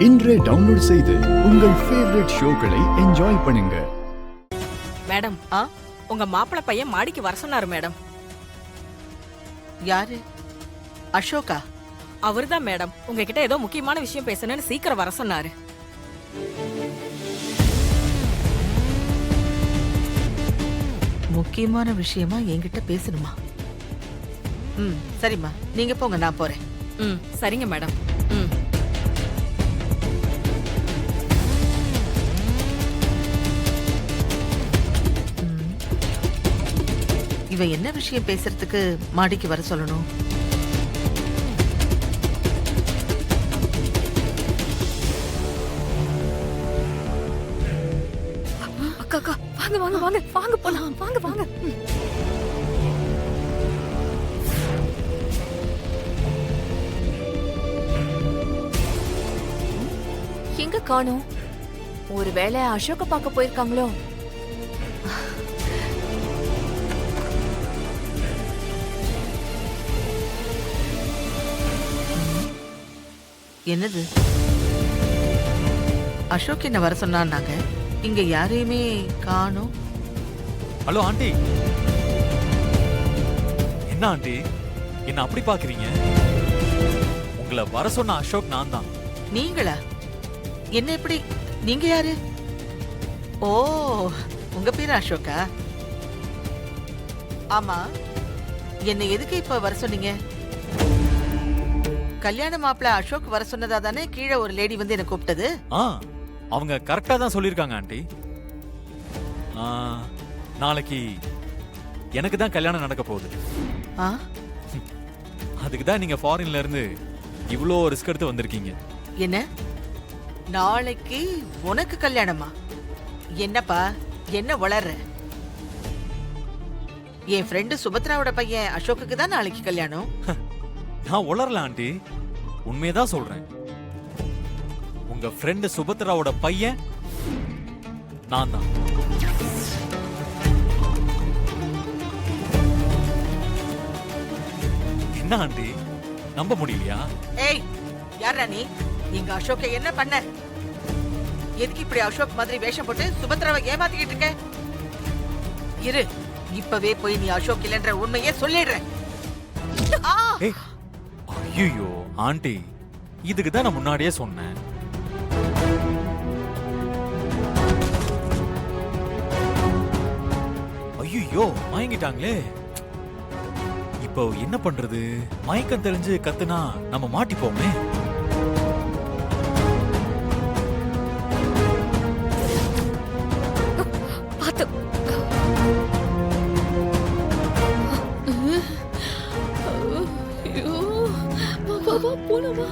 இன்றே டவுன்லோட் செய்து உங்கள் ஃபேவரட் ஷோக்களை என்ஜாய் பண்ணுங்க. மேடம், உங்க மாப்பிள்ளை பையன் மாடிக்கு வர சொன்னாரு மேடம். யாரு? அசோகா? அவர்தான் மேடம். உங்ககிட்ட ஏதோ முக்கியமான விஷயம் பேசணும்னு சீக்கிரம் வர சொன்னாரு. முக்கியமான விஷயமா என்கிட்ட பேசணுமா? சரிம்மா, நீங்க போங்க, நான் போறேன். சரிங்க மேடம். இவ என்ன விஷயம் பேசுறதுக்கு மாடிக்கு வர சொல்லணும்? அக்கா, வாங்க வாங்க வாங்க வாங்க போலாம், வாங்க வாங்க. எங்க காணோம்? ஒருவேளை அசோக பார்க்க போயிருக்காங்களோ? என்னது? அசோக் என்ன வர சொன்னாங்க, இங்க யாரையுமே காணோம். Hello aunty. என்ன ஆண்டி என்ன அப்படி பாக்குறீங்க? உங்களை வர சொன்ன அசோக் நான் தான். நீங்களா? என்ன எப்படி? நீங்க யாரு? ஓ, உங்க பேரு அசோகா? ஆமா, என்ன எதுக்கு இப்ப வர சொன்னீங்க? கல்யாண மாப்பிள்ள அசோக் வர சொன்னதா தானே கீழே ஒரு லேடி வந்து என்ன கூப்பிட்டது? அவங்க கரெக்டா தான் சொல்லிருக்காங்க ஆண்டி. நாளைக்கு எனக்கு தான் கல்யாணம் நடக்க போகுது. அதுக்கு தான் நீங்க ஃபாரின்ல இருந்து இவ்ளோ ரிஸ்க் எடுத்து வந்திருக்கீங்க. என்ன, நாளைக்கு உனக்கு கல்யாணமா? என்னப்பா, என்ன வளர்ற? என் ஃப்ரெண்டு சுபத்ராவோட பையன் அசோக்குக்கு தான் நாளைக்கு கல்யாணம். நான் உளரல ஆண்டி, உண்மையதான் சொல்றேன். உங்க ஃப்ரெண்டு சுபத்ராவோட பையன் நான் தான். என்ன ஆண்டி நம்ப முடியலையா? ஏய், யாரா நீ? நீங்க அசோக்க என்ன பண்ண? எதுக்கு இப்படி அசோக் மாதிரி வேஷம் போட்டு சுபத்ராவை ஏமாத்திக்கிட்டு இருக்க? இரு, இப்பவே போய் நீ அசோக் இல்லைன்ற உண்மையே சொல்லிடுற. ஐயோ ஆண்டி, இதுக்கு தான் நான் முன்னாடியே சொன்னேன். ஐயோ மயங்கிட்டாங்களே. இப்போ என்ன பண்றது? மயக்கம் தெரிஞ்சு கத்துனா நம்ம மாட்டிப்போமே. பாத்து போனவா?